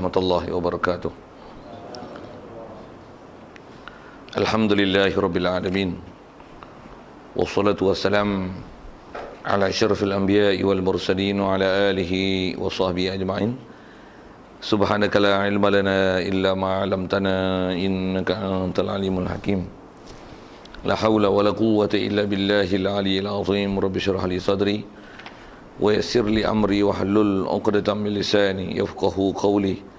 warahmatullahi wabarakatuh. Alhamdulillahi rabbil alamin. Wassalatu wassalam ala asyrafil anbiya'i wal mursalin wa ala alihi wa sahbihi ajma'in. Subhanaka la ilma lana illa ma 'allamtana innaka antal alimul hakim. La haula wa la quwwata illa billahil aliyyil azim. Rabbi shrah li sadri wa yassir li amri wa hlul 'uqdatam min lisani yafqahu qawli.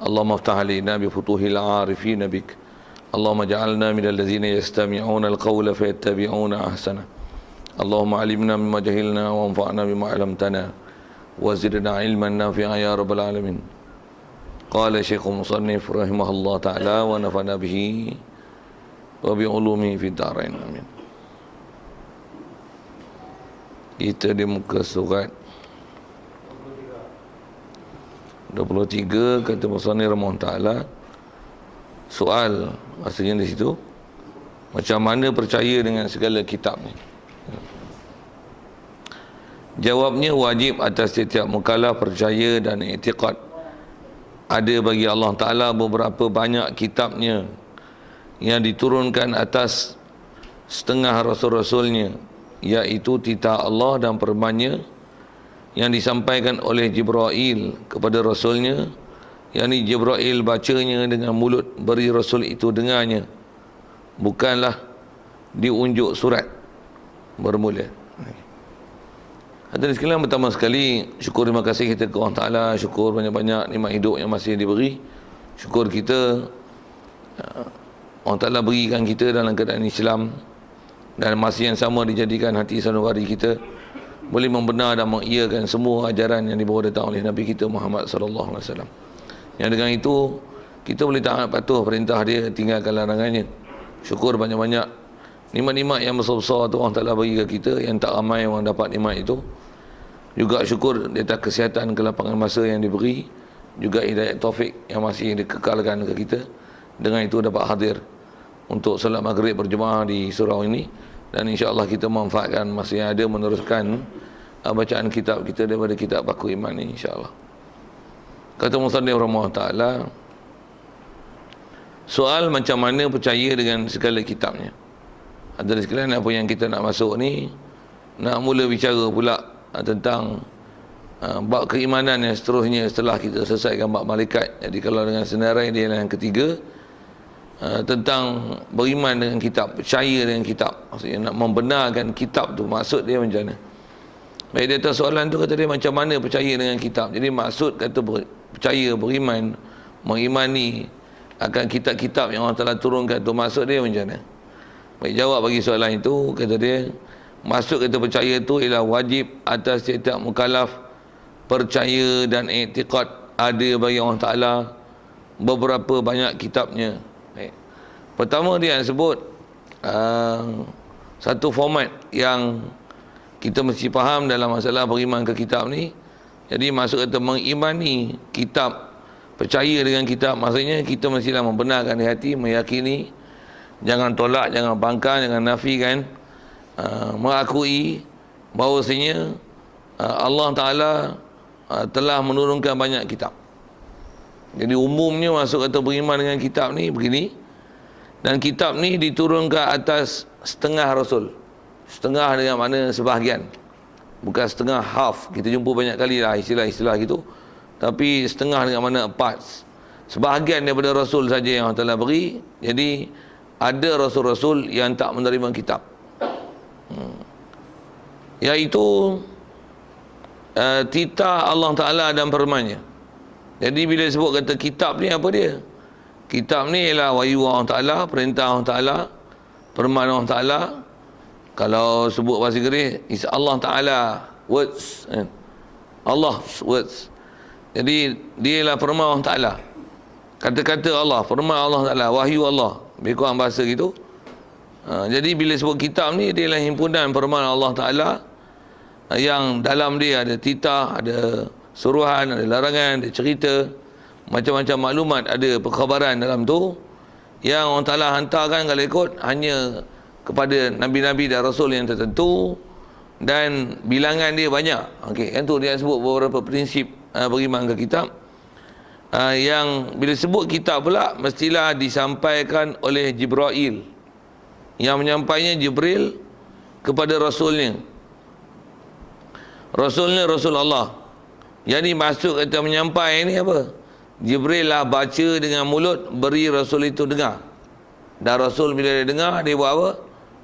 Allahumma iftah alaina bi futuhil 'arifin bik. Allahumma ja'alna minal ladzina yastami'una al-qawla fayattabi'una ahsana. Allahumma 'allimna mimma jahilna wa anfa'na bima 'allamtana wa zidna 'ilman nafi'a ya rabbal alamin. Qala Syekhul Musannif rahimahullah ta'ala wa nafa'na bihi wa bi ulumihi fid dharain amin. Kita di muka surat 23 kata Musannif rahimahullah ta'ala, soal maksudnya di situ, macam mana percaya dengan segala kitab ni? Jawabnya, wajib atas setiap mukallaf percaya dan i'tiqad ada bagi Allah Ta'ala beberapa banyak kitabnya yang diturunkan atas setengah rasul-rasulnya, iaitu titah Allah dan firman-Nya yang disampaikan oleh Jibril kepada rasulnya, yakni Jibril bacanya dengan mulut, beri rasul itu dengarnya, bukanlah diunjuk surat bermula. Hadirin sekalian, pertama sekali syukur, terima kasih kita ke Allah Ta'ala, syukur banyak-banyak nikmat hidup yang masih diberi. Syukur kita Allah Ta'ala berikan kita dalam keadaan Islam, dan masih yang sama dijadikan hati sanubari kita boleh membenar dan mengiyakan semua ajaran yang dibawa datang oleh Nabi kita Muhammad sallallahu alaihi wasallam. Yang dengan itu kita boleh taat patuh perintah dia, tinggalkan larangannya. Syukur banyak-banyak nikmat-nikmat yang besar-besar tu Allah Ta'ala bagi ke kita, yang tak ramai orang dapat nikmat itu. Juga syukur di atas kesihatan, kelapangan masa yang diberi, juga hidayat taufik yang masih dikekalkan ke kita. Dengan itu dapat hadir untuk salat maghrib berjemaah di surau ini, dan insya-Allah kita memanfaatkan masa yang ada meneruskan bacaan kitab kita daripada kitab Paku Iman ini, insya-Allah. Kata Musannif rahimahullah ta'ala, soal macam mana percaya dengan segala kitabnya. Ada sekalian, apa yang kita nak masuk ni, nak mula bicara pula tentang bab keimanan yang seterusnya setelah kita selesaikan bab malaikat. Jadi kalau dengan senarai dia yang ketiga, tentang beriman dengan kitab, percaya dengan kitab, maksudnya nak membenarkan kitab tu, maksud dia macam mana. Baik, di atas soalan tu kata dia macam mana percaya dengan kitab. Jadi maksud kata percaya, beriman, mengimani akan kitab-kitab yang Allah Ta'ala turunkan tu, maksud dia macam mana. Baik, jawab bagi soalan itu, kata dia, maksud kata percaya itu ialah wajib atas setiap mukallaf percaya dan i'tiqad ada bagi Allah Ta'ala beberapa banyak kitabnya. Baik. Pertama dia sebut satu format yang kita mesti faham dalam masalah beriman ke kitab ni. Jadi maksud kata mengimani kitab, percaya dengan kitab, maksudnya kita mestilah membenarkan di hati, meyakini, jangan tolak, jangan bangkang, jangan nafikan, mengakui bahawasanya Allah Ta'ala telah menurunkan banyak kitab. Jadi umumnya masuk kata beriman dengan kitab ni begini, dan kitab ni diturunkan atas setengah rasul. Setengah dengan makna sebahagian, bukan setengah, half. Kita jumpa banyak kali lah istilah-istilah gitu, tapi setengah dengan makna parts. Sebahagian daripada rasul saja yang Allah Ta'ala beri. Jadi ada rasul-rasul yang tak menerima kitab, iaitu titah Allah Ta'ala dan firman-Nya. Jadi bila sebut kata kitab ni, apa dia? Kitab ni ialah wahyu Allah Ta'ala, perintah Allah Ta'ala, firman Allah Ta'ala. Kalau sebut bahasa Inggeris, is Allah Ta'ala words, Allah's words. Jadi dia ialah firman Allah Ta'ala, kata-kata Allah, firman Allah Ta'ala, wahyu Allah, lebih kurang bahasa gitu. Jadi bila sebut kitab ni, dia ialah himpunan firman Allah Ta'ala yang dalam dia ada titah, ada suruhan, ada larangan, ada cerita, macam-macam maklumat, ada perkhabaran dalam tu, yang Allah Ta'ala hantarkan kalau ikut hanya kepada Nabi-Nabi dan Rasul yang tertentu, dan bilangan dia banyak. Okey, kan tu dia sebut beberapa prinsip beriman ke kitab. yang bila sebut kitab pula mestilah disampaikan oleh Jibril, yang menyampaikannya Jibril kepada Rasulnya Rasul Allah. Jadi maksud kata menyampai ni apa? Jibril lah baca dengan mulut, beri Rasul itu dengar. Dan Rasul bila dia dengar, dia buat apa?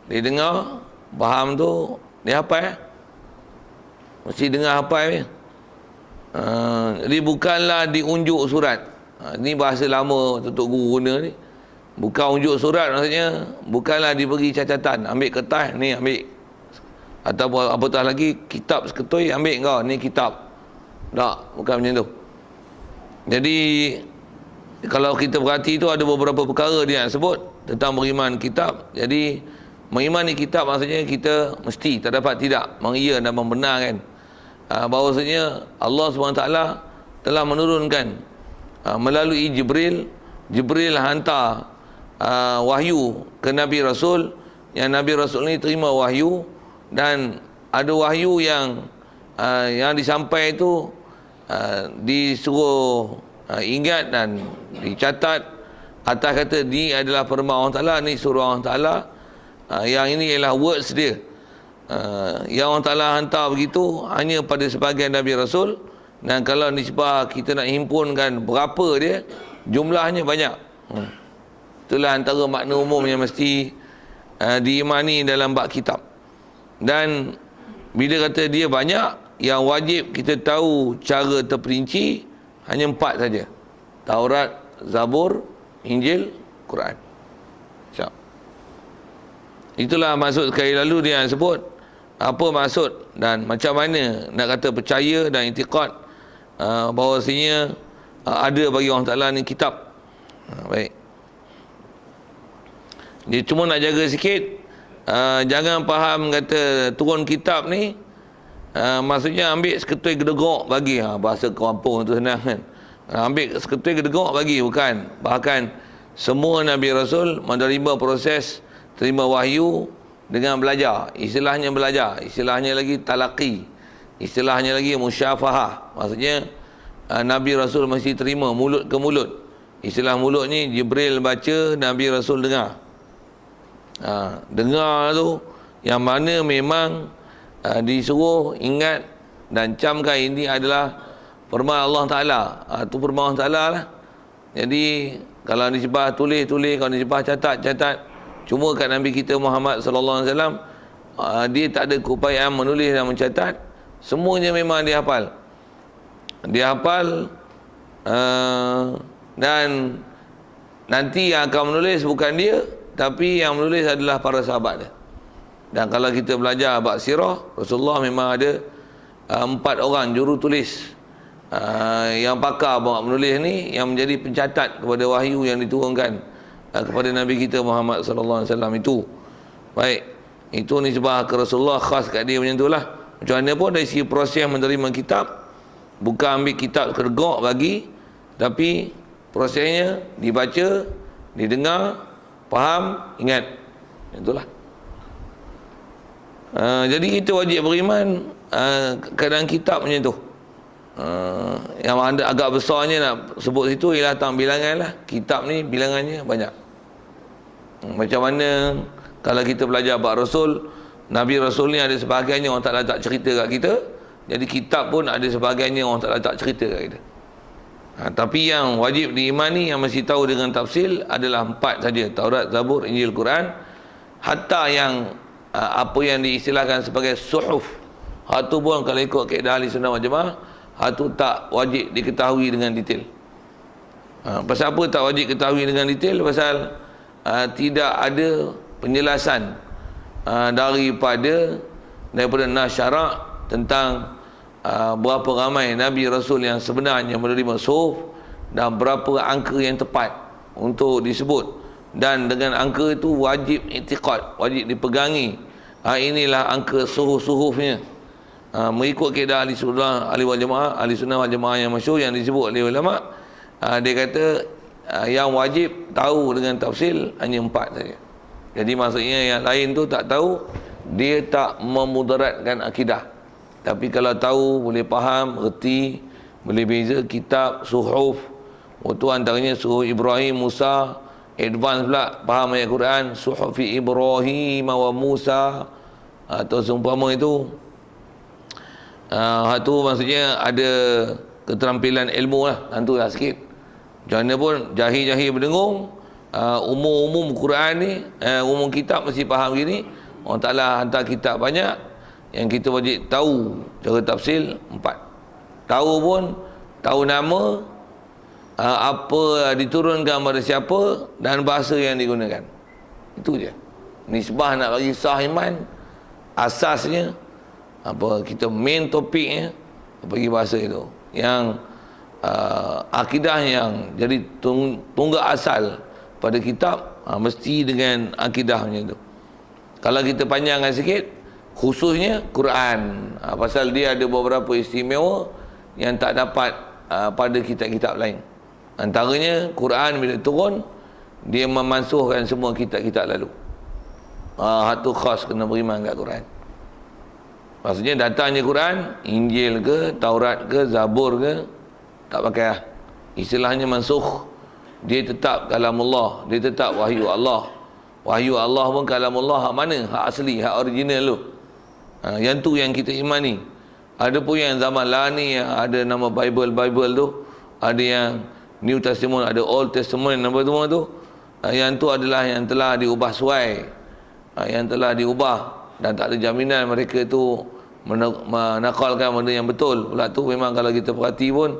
Dia dengar, faham tu, dia hafal. Mesti dengar hafal ni. Jadi bukanlah diunjuk surat. Ini bahasa lama Tok Guru guna ni. Bukan unjuk surat, maksudnya bukanlah diberi catatan, ambil kertas ni, ambil, ataupun apatah lagi kitab seketui, ambil kau ni kitab. Tak, bukan macam tu. Jadi kalau kita perhati tu ada beberapa perkara dia nak sebut tentang beriman kitab. Jadi mengimani kitab maksudnya kita mesti, tak dapat tidak mengia dan membenarkan bahawasanya Allah SWT telah menurunkan melalui Jibril hantar wahyu ke Nabi Rasul, yang Nabi Rasul ni terima wahyu, dan ada wahyu yang disampai itu disuruh ingat dan dicatat atas kata ni adalah firman Allah Ta'ala, ni surah Allah Ta'ala, yang ini ialah words dia. Yang Allah Ta'ala hantar begitu hanya pada sebahagian Nabi Rasul, dan kalau nisbah kita nak himpunkan berapa dia, jumlahnya banyak. Itulah antara makna umum yang mesti diimani dalam bab kitab. Dan bila kata dia banyak, yang wajib kita tahu cara terperinci hanya 4 saja: Taurat, Zabur, Injil, Quran. Siap. Itulah maksud sekali lalu dia sebut apa maksud dan macam mana nak kata percaya dan i'tiqad bahawasanya ada bagi Allah Ta'ala ni kitab. Baik. Dia cuma nak jaga sikit, jangan faham kata turun kitab ni maksudnya ambil seketui gedegok bagi, bahasa kampung tu senang kan, ambil seketui gedegok bagi, bukan. Bahkan semua Nabi Rasul menerima proses terima wahyu dengan belajar. Istilahnya belajar, istilahnya lagi talaqi, istilahnya lagi musyafahah. Maksudnya Nabi Rasul mesti terima mulut ke mulut. Istilah mulut ni Jibril baca, Nabi Rasul dengar. Dengar tu yang mana memang disuruh ingat dan camkan ini adalah firman Allah Ta'ala. Itu firman Allah Ta'ala lah. Jadi kalau disebah tulis, kalau disebah catat. Cuma kat Nabi kita Muhammad sallallahu alaihi wasallam dia tak ada keupayaan menulis dan mencatat. Semuanya memang dia hafal. Dia hafal dan nanti yang akan menulis bukan dia, tapi yang menulis adalah para sahabat dia. Dan kalau kita belajar bab sirah, Rasulullah memang ada 4 orang juru tulis yang pakar buat menulis ni, yang menjadi pencatat kepada wahyu yang diturunkan kepada Nabi kita Muhammad sallallahu alaihi wasallam itu. Baik, itu nisbah ke Rasulullah, khas kat dia macam itulah. Macam mana pun dari segi proses menerima kitab, bukan ambil kitab kergok bagi, tapi prosesnya dibaca, didengar, faham, ingat. Itulah. Jadi kita wajib beriman keadaan kitab macam tu. Yang anda agak besarnya nak sebut situ ialah tentang bilangan lah. Kitab ni bilangannya banyak. Macam mana kalau kita belajar bab Rasul, Nabi Rasul ni ada sebahagiannya orang Ta'ala tak cerita kat kita. Jadi kitab pun ada sebahagiannya orang Ta'ala tak cerita kat kita. Tapi yang wajib diimani, yang mesti tahu dengan tafsil adalah 4 saja: Taurat, Zabur, Injil, Quran. Hatta yang apa yang diistilahkan sebagai suhuf, itu pun kalau ikut kaedah Ahli Sunnah wal Jamaah, itu tak wajib diketahui dengan detail. Pasal apa tak wajib ketahui dengan detail? Pasal tidak ada penjelasan daripada nas syarak tentang berapa ramai Nabi Rasul yang sebenarnya menerima suhuf dan berapa angka yang tepat untuk disebut. Dan dengan angka itu wajib i'tiqad, wajib dipegangi. Inilah angka suhuf-suhufnya. Mengikut kaedah Ahli Sunnah wal Jamaah yang masyhur yang disebut oleh ulama, dia kata yang wajib tahu dengan tafsil hanya 4 saja. Jadi maksudnya yang lain tu tak tahu, dia tak memudaratkan akidah. Tapi kalau tahu, boleh faham, reti, boleh beza kitab, suhuf, Waktu antaranya suhuf Ibrahim, Musa, advance pula faham ayat Quran, suhufi Ibrahim wa Musa, atau seumpama itu. Tu maksudnya ada keterampilan ilmu lah, tentu lah sikit. Macam mana pun jahil-jahil berdengung, umum Quran ni, umum kitab mesti faham gini. Allah Ta'ala hantar kitab banyak, yang kita wajib tahu cara tafsir 4. Tahu pun, tahu nama, apa diturunkan pada siapa, dan bahasa yang digunakan. Itu je. Nisbah nak bagi sah iman, asasnya apa, kita main topiknya bagi bahasa itu. Yang akidah yang jadi tunggak asal pada kitab, mesti dengan akidahnya itu. Kalau kita panjangkan sikit, khususnya Quran, pasal dia ada beberapa istimewa yang tak dapat pada kitab-kitab lain. Antaranya Quran bila turun, dia memansuhkan semua kitab-kitab lalu. Satu khas kena beriman kat Quran. Maksudnya datangnya Quran, Injil ke, Taurat ke, Zabur ke, tak pakai lah. Istilahnya mansuh. Dia tetap kalamullah, dia tetap wahyu Allah. Wahyu Allah pun kalamullah, hak mana? Hak asli, hak original tu. Yang tu yang kita imani. Ada pun yang zaman lah ni, ada nama Bible tu, ada yang New Testament, ada Old Testament, apa semua tu. Yang tu adalah yang telah diubah suai, yang telah diubah, dan tak ada jaminan mereka tu menakalkan benda yang betul. Pula tu memang kalau kita perhati pun,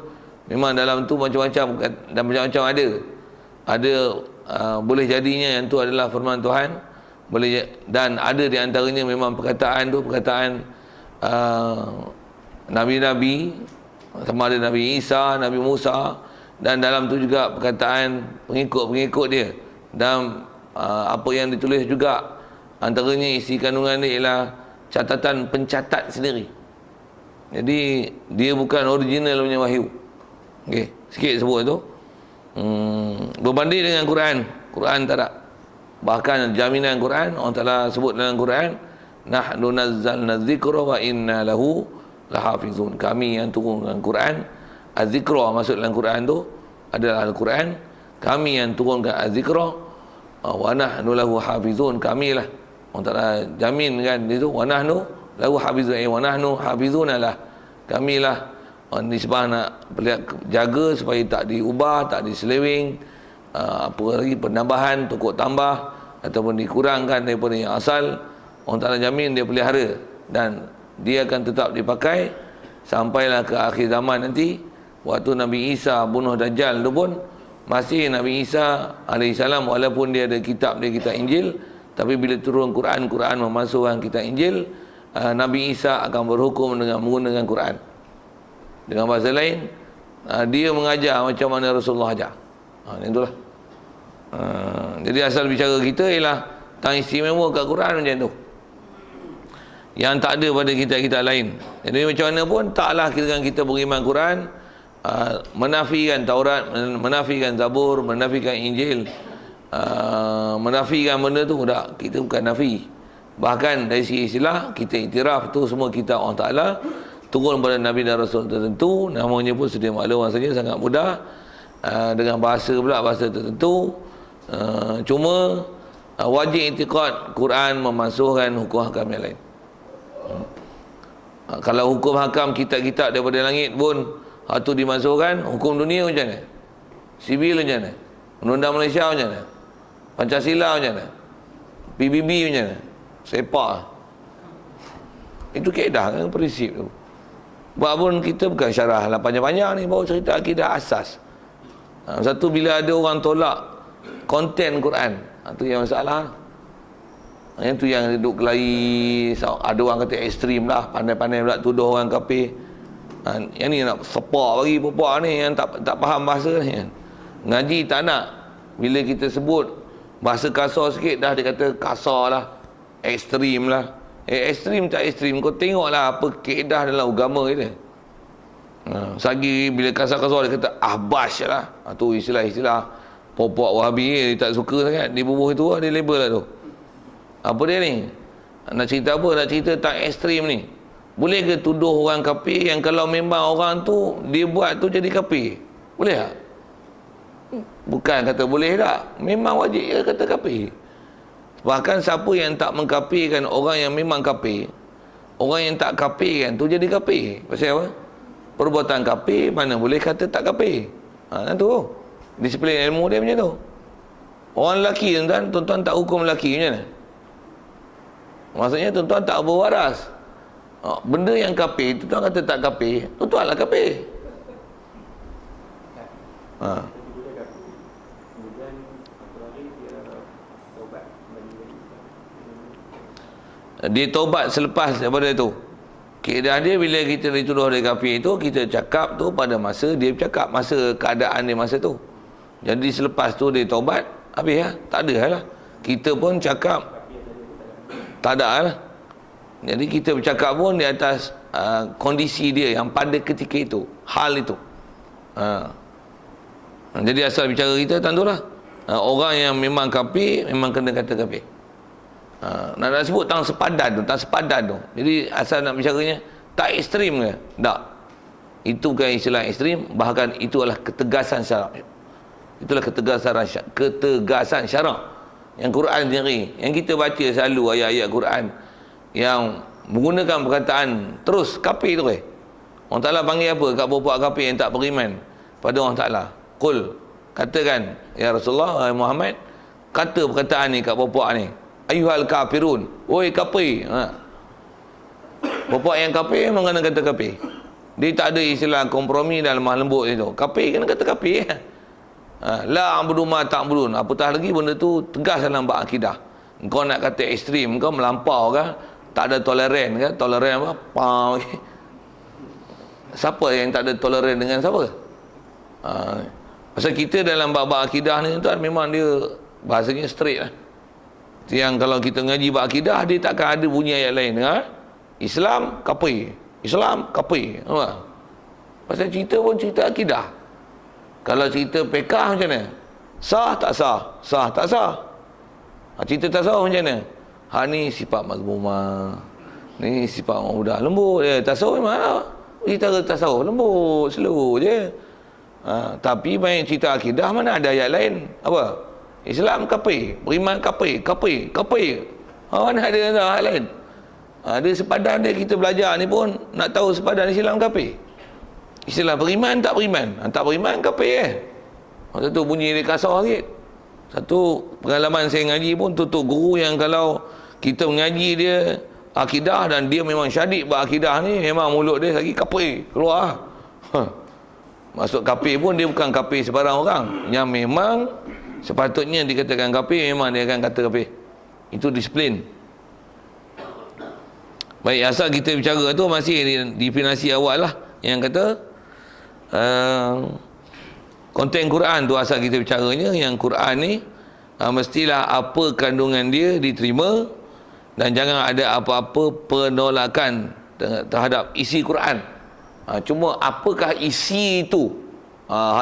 memang dalam tu macam-macam, dan macam-macam ada boleh jadinya yang tu adalah firman Tuhan, boleh, dan ada di antaranya memang perkataan tu perkataan nabi-nabi, sama ada Nabi Isa, Nabi Musa, dan dalam tu juga perkataan pengikut-pengikut dia, dan apa yang ditulis juga antaranya isi kandungan dia ialah catatan pencatat sendiri. Jadi dia bukan original punya wahyu. Okey, sikit sebut tu. Berbanding dengan Quran tak ada. Bahkan jaminan Quran, Allah Ta'ala sebut dalam Quran, nahnu nazzalna dzikra wa inna lahu lahafizun. Kami yang turunkan Quran. Az-zikra masuk dalam Quran tu adalah Al-Quran. Kami yang turunkan az-zikra, wa nahnu lahu hafizun. Kami lah, Allah Ta'ala jamin kan itu, wa nahnu lahu hafizun, wa nahnu hafizuna lah. Kami lah nisbah nak jaga supaya tak diubah, tak diselewing, apa lagi penambahan, tukuk tambah ataupun dikurangkan daripada yang asal. Allah Ta'ala jamin dia pelihara, dan dia akan tetap dipakai sampailah ke akhir zaman nanti. Waktu Nabi Isa bunuh Dajjal tu pun masih Nabi Isa alaihissalam, walaupun dia ada kitab, dia kitab Injil, tapi bila turun Quran memasukkan kitab Injil, Nabi Isa akan berhukum dengan menggunakan Quran. Dengan bahasa lain, dia mengajar macam mana Rasulullah ajar. Itulah. Jadi asal bicara kita ialah tentang istimewa kat Quran macam tu, yang tak ada pada kitab-kitab lain. Jadi macam mana pun taklah kita beriman Quran, menafikan Taurat, menafikan Zabur, menafikan Injil, menafikan benda tu, tak, kita bukan nafi. Bahkan dari segi istilah, kita iktiraf tu semua kitab Allah Ta'ala turun pada Nabi dan Rasul tertentu. Namanya pun sedia maklum rasanya sangat mudah, dengan bahasa pula, bahasa tertentu. Cuma wajib i'tiqad Quran memasukkan hukum hakam yang lain. Kalau hukum hakam kitab-kitab daripada langit pun tu dimasukkan, hukum dunia macam mana? Sivil macam mana? Undang-undang Malaysia macam mana? Pancasila macam mana? PBB macam mana? Sepak. Itu kaedah kan, prinsip tu. Sebab pun kita bukan syarah lah panjang-panjang ni, baru cerita akidah asas. Satu, bila ada orang tolak konten Quran, tu yang masalah. Yang tu yang duduk kelahi, ada orang kata ekstrim lah, pandai-pandai pula tuduh orang kafir. Yang ni nak sepak bagi puak ni yang tak faham bahasa ni kan. Ngaji tak nak, bila kita sebut bahasa kasar sikit dah dia kata kasar lah, ekstrim lah. Ekstrim tak ekstrim, kau tengoklah apa kaedah dalam agama kita. Sagi bila kasar-kasar dia kata ahbash lah. Tu istilah-istilah popok Wahabi, dia tak suka sangat di bubuh itu, dia label lah tu. Apa dia ni? Nak cerita apa? Nak cerita tak ekstrim ni. Boleh ke tuduh orang kafir yang kalau memang orang tu dia buat tu jadi kafir? Boleh tak? Bukan kata boleh tak, memang wajib dia kata kafir. Bahkan siapa yang tak mengkafirkan orang yang memang kafir, orang yang tak kafirkan tu jadi kafir. Pasal apa? Perbuatan kafir mana boleh kata tak kafir. Tu disiplin ilmu dia macam tu. Orang lelaki tuan-tuan tak hukum lelaki macam mana? Maksudnya tuan-tuan tak berwaras. Benda yang kafir, tuan-tuan kata tak kafir, tuan-tuan lah kafir. Dia taubat selepas daripada itu. Keadaan dia bila kita dituduh dia kafir itu, kita cakap tu pada masa dia bercakap, masa keadaan dia masa tu. Jadi selepas tu dia taubat, habis lah. Tak ada lah. Kita pun cakap tak ada lah. Jadi kita bercakap pun di atas kondisi dia yang pada ketika itu, hal itu. Jadi asal bicara kita tentulah orang yang memang kafir memang kena kata kafir. Nak sebut tang sepadan tu. Jadi asal nak bicaranya tak ekstrim ke? Tak. Itu bukan istilah ekstrim, bahkan itu adalah ketegasan syarak. Itulah ketegasan syarak yang Quran sendiri, yang kita baca selalu ayat-ayat Quran yang menggunakan perkataan terus kafir tu Allah Ta'ala panggil apa kat puak kafir yang tak beriman pada Allah Ta'ala? Qul, katakan ya Rasulullah Muhammad, kata perkataan ni kat puak ni, ayyuhal kafirun, oi kafir. Puak yang kafir memang kena kata kafir. Dia tak ada istilah kompromi dan lemah lembut itu. Kafir kena kata kafir. La abudu ma ta'budun. Apatah lagi benda tu tegas dalam bab akidah. Engkau nak kata ekstrim, engkau melampau kan? Tak ada toleran kan? Toleran apa? Siapa yang tak ada toleran dengan siapa? Pasal kita dalam bab akidah ni tuan, memang dia bahasanya straight lah. Yang kalau kita ngaji bab akidah, dia takkan ada bunyi ayat lain. Islam kafir, Islam kafir. Pasal cerita pun cerita akidah. Kalau cerita fiqh macam mana? Sah tak sah? Sah tak sah? Cerita tasawuf macam mana? Ni sifat mazmumah, ni sifat mudah lembut. Tasawuf mana? Cerita tasawuf lembut, slow je. Tapi banyak cerita akidah mana ada ayat lain. Apa? Islam kafir, beriman kafir. Mana ada ayat lain? Ada sepadan dia kita belajar ni pun nak tahu sepadan Islam kafir. Istilah beriman tak beriman. Tak beriman kafir Satu bunyi dia kasar sikit. Satu pengalaman saya ngaji pun tutup guru yang kalau kita mengaji dia akidah dan dia memang syadid berakidah ni, memang mulut dia lagi kafir keluar. Masuk kafir pun dia bukan kafir sebarang orang. Yang memang sepatutnya dikatakan kafir, memang dia akan kata kafir. Itu disiplin. Baik, asal kita bicara tu masih di definisi awal lah yang kata konten Quran tu asal kita bicaranya, yang Quran ni mestilah apa kandungan dia diterima dan jangan ada apa-apa penolakan terhadap isi Quran. Cuma apakah isi itu?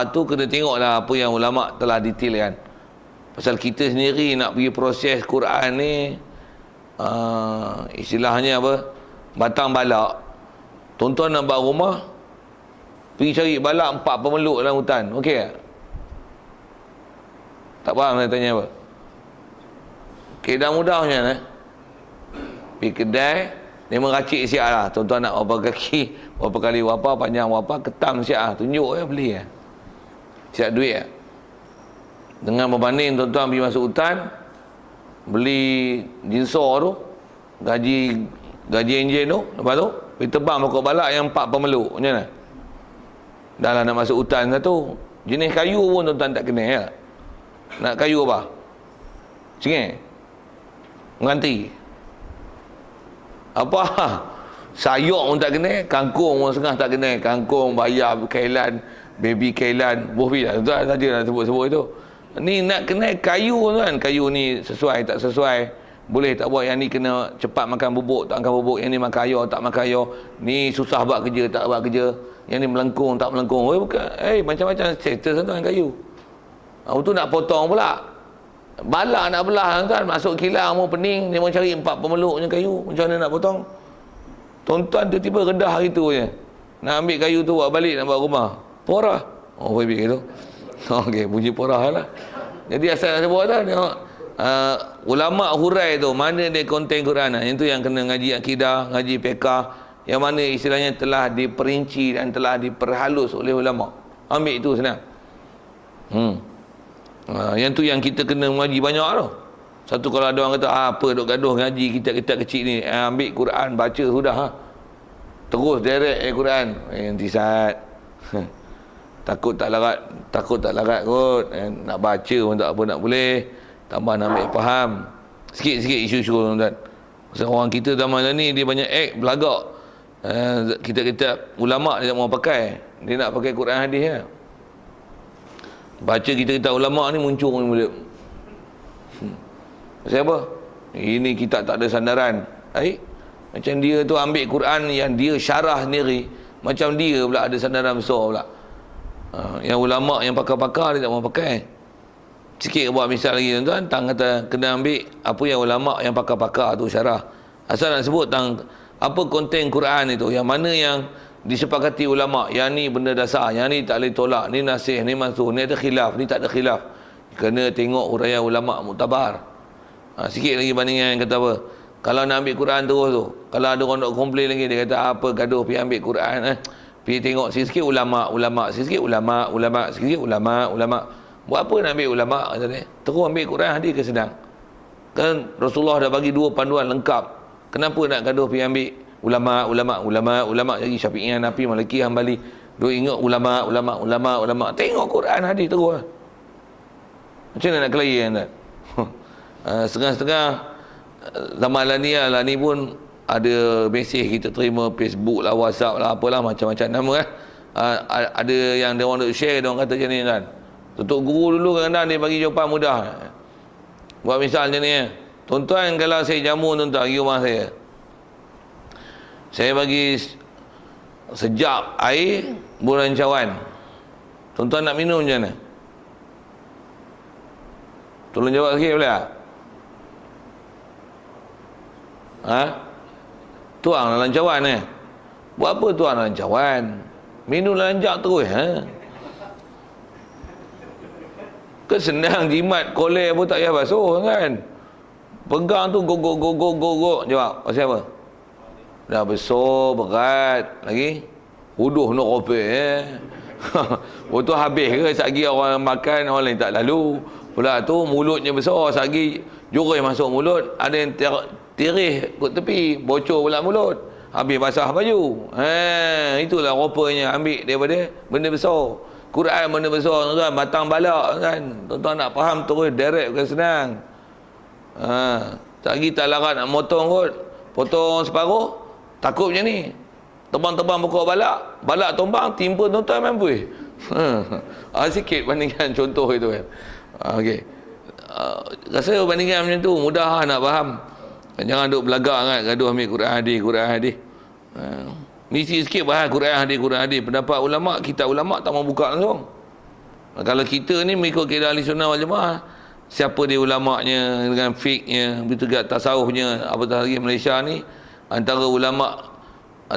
Tu kena tengoklah apa yang ulama telah detailkan. Pasal kita sendiri nak pergi proses Quran ni, istilahnya apa? Batang balak. Tuan-tuan nak buat rumah, pergi cari balak 4 pemeluk dalam hutan. Okey tak? Tak faham saya tanya apa? Keadaan mudah macam mana? Pergi kedai, dia meracik siap lah. Tuan-tuan nak berapa kaki, berapa kali berapa, panjang berapa, ketam siap lah. Tunjuk beli lah. Siap duit lah. Dengan berbanding tuan-tuan pergi masuk hutan, beli jinsor tu, gaji enjin tu, lepas tu pergi tebang pokok balak yang 4 pemeluk. Macam mana? Dah lah nak masuk hutan satu, jenis kayu pun tuan-tuan tak kena ya. Nak kayu apa? Cengeng, menganti apa? Sayur pun tak kena, kangkung pun setengah tak kena. Kangkung, bayam, kailan, baby kailan, bohbi lah. Tuan saja nak sebut-sebut itu. Ni nak kena kayu tuan. Kayu ni sesuai tak sesuai, boleh tak buat. Yang ni kena cepat makan bubuk, tak makan bubuk. Yang ni makan air, tak makan air. Ni susah buat kerja, tak buat kerja. Yang ni melengkung, tak melengkung. Bukan. Macam-macam status tuan kayu. Itu nak potong pula. Balak nak belah tuan, masuk kilang mau pening, dia mau cari 4 pemeluknya kayu. Macam mana nak potong? Tuan-tuan tiba-tiba redah hari tu je. Nak ambil kayu tu buat balik, nak buat rumah. Porah. Baby gitu. Okey, bunyi porah lah. Jadi asal buat dah tengok ulama hurai tu mana dia konten Quran. Yang tu yang kena ngaji akidah, ngaji fiqh, yang mana istilahnya telah diperinci dan telah diperhalus oleh ulama. Ambil itu senang. Yang tu yang kita kena mengaji banyak tu. Satu kalau ada orang kata apa duk gaduh ngaji kita kecil ni, ambil Quran baca sudah terus direct Quran nanti saat takut tak larat kot, nak baca pun tak apa nak boleh, tambah nak ambil faham sikit-sikit isu-isu tuan-tuan. Pasal orang kita zaman ni dia banyak belagak. Kita ulama dia tak mau pakai, dia nak pakai Quran hadis ya. Baca kita ulama ni muncul mulut. Pasal apa? Ini kita tak ada sandaran. Macam dia tu ambil Quran yang dia syarah sendiri, macam dia pula ada sandaran besar pula. Yang ulama yang pakar-pakar dia tak mau pakai. Sikit buat misal lagi tuan-tuan, tang kata kena ambil apa yang ulama yang pakar-pakar tu syarah. Asal nak sebut tang apa konten Quran itu, yang mana yang disepakati ulama, yang ni benda dasar, yang ni tak boleh tolak, ni nasih, ni mansuh, ni ada khilaf, ni tak ada khilaf. Kena tengok uraian ulama muktabar. Sikit lagi bandingan kata apa, kalau nak ambil Quran terus tu, kalau ada orang nak komplain lagi, dia kata apa gaduh pergi ambil Quran, pergi tengok sikit-sikit ulama, sikit-sikit ulama, sikit-sikit ulama. Buat apa nak ambil ulama kata dia? Terus ambil Quran hadis ke sedang. Kan Rasulullah dah bagi 2 panduan lengkap. Kenapa nak gaduh pergi ambil ulama jadi Syafi'i, Hanafi, Maliki, Hambali. Duk ingat ulama. Tengok Quran hadis terus. Macam mana nak kelahi kan? Setengah-setengah zaman lah ni pun ada mesej kita terima, Facebook lah, WhatsApp lah, apalah macam-macam nama kan. Ada yang dia orang nak share, dia orang kata macam ni kan. Tutup guru dulu kadang-kadang dia bagi jawapan mudah. Buat misal macam ni tuan-tuan, kalau saya jamu tuan-tuan pergi rumah saya bagi sejak air bulan cawan, tuan-tuan nak minum macam mana? Tolong jawab sikit boleh tak? Tuang dalam cawan buat apa tuang dalam cawan? Minum lanjak terus Ke senang jimat kolej pun tak payah basuh kan. Pegang tu gogok. Jawab pasal apa? Dah besar berat lagi huduh nak kopek waktu habis ke satgi orang makan, orang lain tak lalu pula tu mulutnya besar, satgi jurih masuk mulut, ada yang tirih kat tepi, bocor pula mulut, habis basah baju. Itulah rupanya ambil daripada benda besar. Quran benda besar tuan, batang balak kan. Tuan-tuan nak faham terus direct bukan senang. Satgi tak larat nak motong kot, potong separuh takut macam ni, tebang-tebang pokok balak tumbang, timpa tuan-tuan mampu sikit bandingkan contoh itu kan. Okey, rasa bandingkan macam tu mudah nak faham. Jangan duk belagak kan, gaduh ambil Quran hadis. Mesti sikit bahas Quran hadis. Pendapat ulama, kitab ulama tak mau buka langsung. Kalau kita ni mengikut kaedah ahli sunnah wal jamaah, siapa dia ulamanya dengan fiqhnya, begitu juga tasawufnya, apatah lagi Malaysia ni antara ulama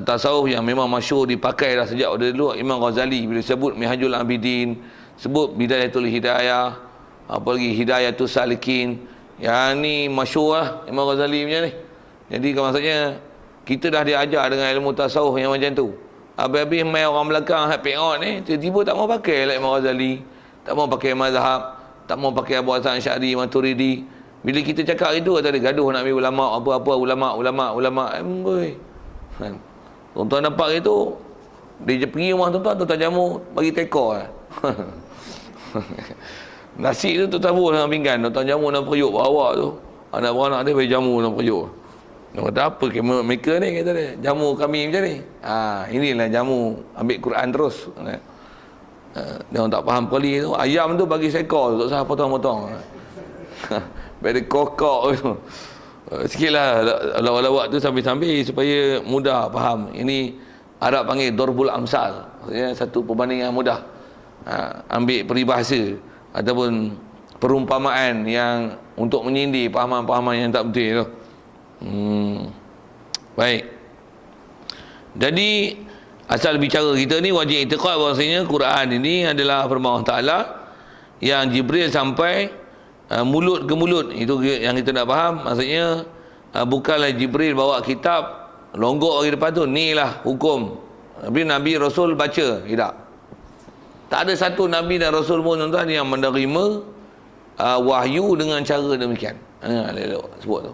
tasawuf yang memang masyhur dipakai dah sejak dulu, Imam Ghazali bila sebut Minhajul Abidin, sebut Bidayatul Hidayah, apalagi Hidayatul Salikin, yang ni masyhur lah Imam Ghazali punya ni. Jadi maksudnya kita dah diajar dengan ilmu tasawuf yang macam tu. Habis-habis main orang belakang happy-out ni tiba-tiba tak mau pakai lah Imam Ghazali, tak mau pakai mazhab, tak mau pakai Abu Hasan Asy'ari, Maturidi. Bila kita cakap itu kata dia gaduh nak ambil ulama, apa-apa ulama. Tuan-tuan nampak itu, dia pergi rumah tuan-tuan jamu bagi teka nasi tu tabur dalam pinggan, tuan-tuan jamu dalam periuk bawa tu. Anak-anak dia bagi jamu dalam periuk. Dia kata apa mereka ni, kata dia, jamu kami macam ni. Inilah jamu ambil Quran terus. Dia orang tak faham kali tu. Ayam tu bagi seekor, tak usah potong-potong. Bagi kokok tu. Sikitlah lawak-lawak tu sambil-sambil supaya mudah faham. Ini Arab panggil Dorbul Amsal. Maksudnya satu perbandingan mudah. Ambil peribahasa ataupun perumpamaan yang untuk menyindir pahaman-pahaman yang tak betul tu. Baik. Jadi asal bicara kita ni wajib i'tiqad bahawasanya Quran ini adalah firman Allah Taala yang Jibril sampai mulut ke mulut. Itu yang kita nak faham. Maksudnya bukanlah Jibril bawa kitab longgok bagi depan tu, ni lah hukum. Nabi Rasul baca, tidak. Tak ada satu Nabi dan Rasul pun tuan-tuan yang menerima wahyu dengan cara demikian. Sebut tu.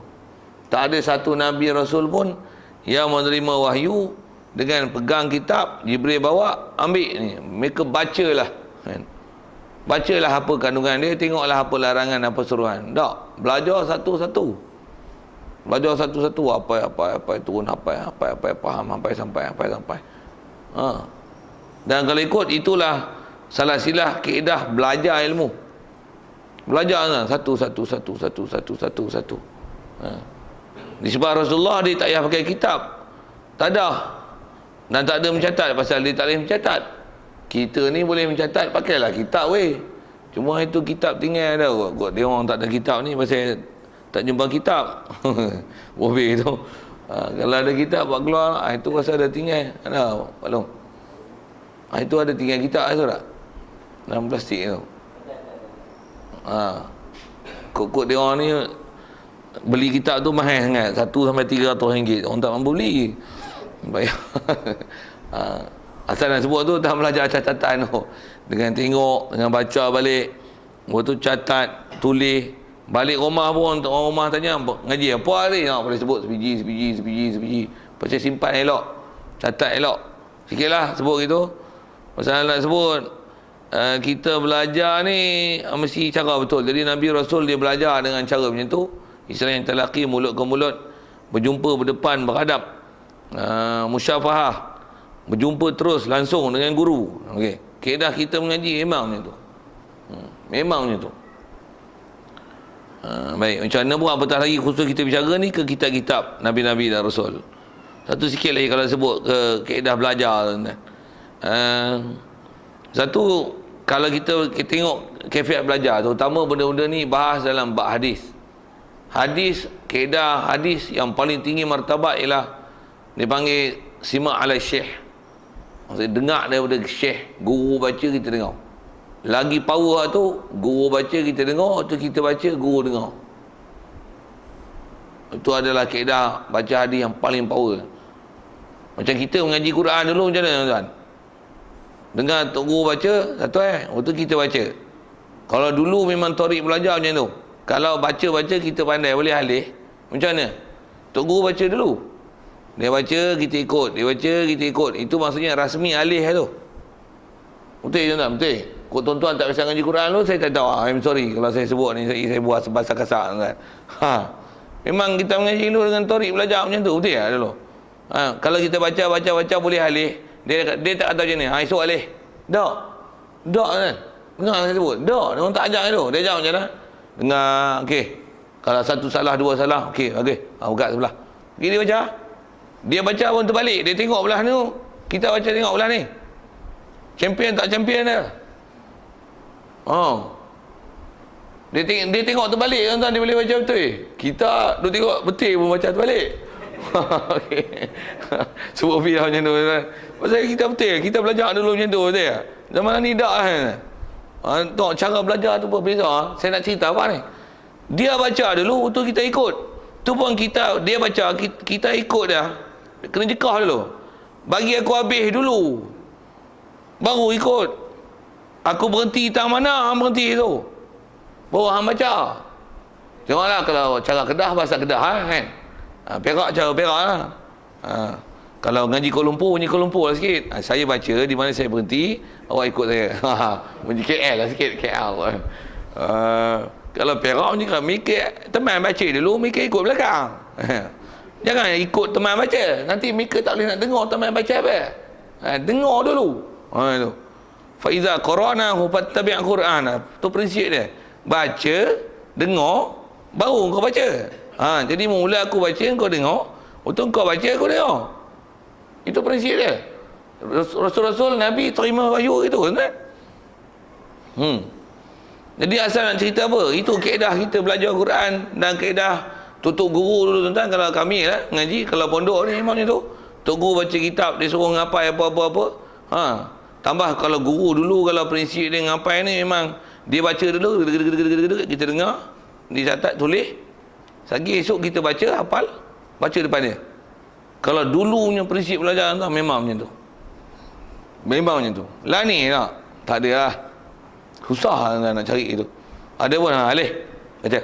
Tak ada satu Nabi Rasul pun yang menerima wahyu dengan pegang kitab Jibril bawa, ambil ni, mereka bacalah kan. Bacalah apa kandungan dia, tengoklah apa larangan, apa suruhan. Tak, belajar satu-satu. Belajar satu-satu, apa turun, apa faham, apa sampai. Dan kalau ikut, itulah salah silah kaedah belajar ilmu. Belajar kan? Satu. Disebab Rasulullah dia tak payah pakai kitab. Tak ada. Dan tak ada mencatat, pasal dia tak boleh mencatat. Kita ni boleh mencatat, pakailah kitab weh. Cuma itu kitab tinggal dah kot. Dia orang tak ada kitab ni pasal tak jumpa kitab. Bobek tu. Kalau ada kitab buat keluar, itu rasa ada tinggal. Ada Pak Long. Itu ada tinggal kitab tu tak? Dalam plastik tu. Kok dia orang ni beli kitab tu mahal sangat, 1 sampai 300 ringgit. Orang tak mampu beli. Bayar. Asal nak sebut tu, dah belajar catatan tu. Dengan tengok, dengan baca balik. Lepas tu catat, tulis. Balik rumah pun, orang rumah tanya, ngaji apa hari? Boleh sebut sebiji. Pasal simpan elok. Catat elok. Sikit lah sebut gitu. Pasal nak sebut, kita belajar ni mesti cara betul. Jadi Nabi Rasul dia belajar dengan cara macam tu. Istilah yang talaqi, mulut ke mulut, berjumpa berdepan berhadap, musyafahah, berjumpa terus langsung dengan guru. Okey, kaedah kita mengaji memang macam tu. Memang macam tu. Baik, macam mana pun apatah lagi khusus kita bicara ni ke kitab-kitab Nabi-Nabi dan Rasul. Satu sikit lagi kalau sebut ke kaedah belajar. Satu, kalau kita tengok kefiat belajar, terutama benda-benda ni bahas dalam bab hadis. Hadis, kaedah hadis yang paling tinggi martabat ialah dipanggil simak ala syekh. Maksudnya dengar daripada syekh, guru baca kita dengar. Lagi power tu, guru baca kita dengar, tu kita baca, guru dengar. Itu adalah kaedah baca hadis yang paling power. Macam kita mengaji Quran dulu macam mana tuan-tuan? Dengar tok guru baca, satu waktu kita baca. Kalau dulu memang tarik belajar macam tu. Kalau baca-baca kita pandai, boleh alih. Macam mana? Tok guru baca dulu. Dia baca, kita ikut. Dia baca, kita ikut. Itu maksudnya rasmi alih tu. Betul tuan-tuan? Betul? Kau tuan-tuan tak biasa ngaji Quran dulu, saya tak tahu. I'm sorry kalau saya sebut ni, saya buat bahasa kasar tuan. Memang kita mengaji dulu dengan tarik belajar macam tu. Betul tak dulu? Kalau kita baca boleh alih. Dia tak kata macam ni. Esok alih. Tak kan? Dengar saya sebut. Tak. Dia orang tak ajar tu. Dia ajar macam mana? Dengar. Okey. Kalau satu salah, dua salah. Okey. Buka sebelah. Pergi dia baca. Dia baca pun terbalik. Dia tengok belah ni. Kita baca tengok belah ni. Champion tak champion dia. Dia tengok terbalik. Tuan-tuan dia boleh baca betul. Kita duk tengok betul pun baca terbalik. Okey. Sebut filah macam tu kan. Pasal kita betul, kita belajar dulu macam tu betul tak? Zaman ni dak kan. Tengok cara belajar tu pun beza. Saya nak cerita apa ni? Dia baca dulu, tu kita ikut. Tu pun dia baca, kita ikut dia. Kena jekah dulu. Bagi aku habis dulu. Baru ikut. Aku berhenti tang mana hang berhenti tu. Baru hang baca. Tengoklah kalau cara Kedah bahasa Kedah kan. Perak cara Perak lah. Kalau ngaji Kuala Lumpur, bunyi Kuala Lumpur lah sikit. Saya baca di mana saya berhenti, awak ikut saya. Bunyi KL lah sikit, KL. Kalau Perak bunyi kan, mikir teman baca dulu, mikir ikut belakang. Jangan ikut teman baca. Nanti mikir tak boleh nak dengar teman baca apa. Dengar dulu. Itu. Fa iza qara'nahu fattabi' Qur'ana. Tu prinsip dia. Baca, dengar, baru kau baca. Jadi mula aku baca, kau dengar. Untuk kau baca, aku dengar. Itu prinsip dia. Rasul-Rasul Nabi terima wahyu itu kan? Jadi asal nak cerita apa? Itu kaedah kita belajar Quran dan kaedah tutup guru dulu tuan-tuan. Kalau kami lah ngaji, kalau pondok ni memang macam tu. Tok guru baca kitab, dia suruh ngapai apa-apa. Tambah kalau guru dulu, kalau prinsip dia ngapai ni memang Dia baca dulu, kita dengar, dia catat, tulis. Sagi esok kita baca, hafal, baca depan dia. Kalau dulunya prinsip belajar tu memang macam tu. Memang macam tu. Lah ni tak ada lah. Susah nak cari itu. Ada pun, Alih, baca.